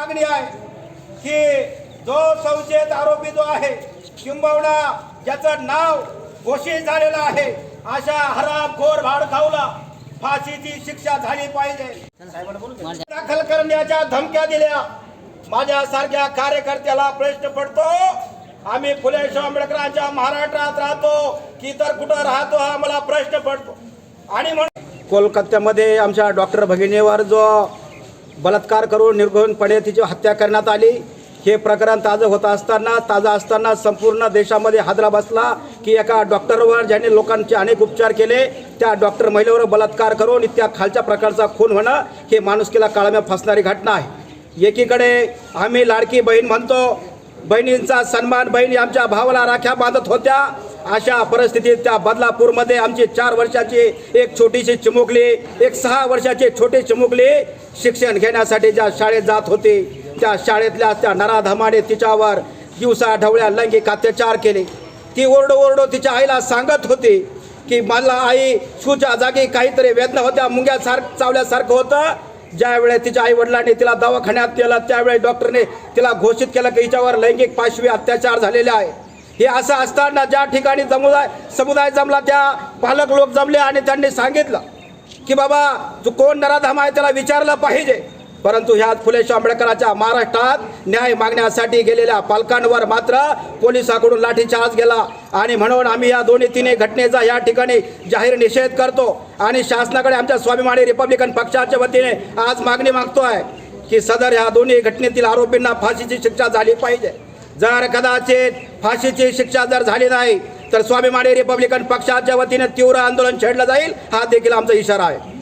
मागणी आहे की जो संशयित आरोपी जो आहे किंबहुना ज्याचं नाव घोषित झालेलं आहे अशा हरामखोर भाडखाऊला फाशीची शिक्षा झाली पाहिजे। दाखल करण्याच्या धमक्या दिल्या। माझ्यासारख्या कार्यकर्त्याला प्रश्न पडतो, आम्ही फुले शाहू आंबेडकरांच्या महाराष्ट्रात राहतो की तर कुठं राहतो हा मला प्रश्न पडतो। आणि म्हणून कोलकात्यामध्ये आमच्या डॉक्टर भगिनीवर जो बलात्कार करून निर्घृणपणे तिची हत्या करण्यात आली, हे प्रकरण ताजं असताना संपूर्ण देशामध्ये हादरा बसला की एका डॉक्टरवर ज्याने लोकांचे अनेक उपचार केले त्या डॉक्टर महिलेवर बलात्कार करून इतक्या खालच्या प्रकारचा खून होणं हे माणुसकीला काळाम्या फासणारी घटना आहे। एकीकडे आम्ही लाडकी बहीण म्हणतो, बहिणींचा सन्मान, बहिणी आमच्या भावाला राख्या बांधत होत्या, अशा परिस्थितीत त्या बदलापूरमध्ये आमची 4 वर्षाची एक छोटीशी चिमुकली, एक 6 वर्षाची छोटी चिमुकली शिक्षण घेण्यासाठी ज्या शाळेत जात होती त्या शाळेतल्या त्या नराधमाने तिच्यावर दिवसा ढवळ्या लैंगिक अत्याचार केले। ती ओरडो तिच्या आईला सांगत होती की मला आई शूच्या जागी काहीतरी वेदना होत्या, चावल्यासारखं होतं। ज्यावेळेस तिच्या आई वडिलांनी तिला दवाखान्यात केलं त्यावेळेस डॉक्टरने तिला घोषित केलं की हिच्यावर लैंगिक पाशवी अत्याचार झालेले आहे। हे असं असताना ज्या ठिकाणी समुदाय जमला त्या पालक लोक जमले आणि त्यांनी सांगितलं की बाबा जो कोण नराधम आहे त्याला विचारलं पाहिजे। परंतु ह्या फुले शाहू आंबेडकरांच्या महाराष्ट्रात न्याय मागण्यासाठी गेलेल्या पालकांवर मात्र पोलिसांकडून लाठीचार्ज गेला। आणि म्हणून आम्ही या दोन्ही घटनेचा या ठिकाणी जाहीर निषेध करतो आणि शासनाकडे आमच्या स्वाभिमानी रिपब्लिकन पक्षाच्या वतीने आज मागणी मागतोय की सदर ह्या दोन्ही घटनेतील आरोपींना फाशीची शिक्षा झाली पाहिजे। जर कदाचित फाशीची शिक्षा जर झाली नाही तर स्वाभिमानी रिपब्लिकन पक्षाच्या वतीने तीव्र आंदोलन छेडलं जाईल, हा देखील आमचा इशारा आहे।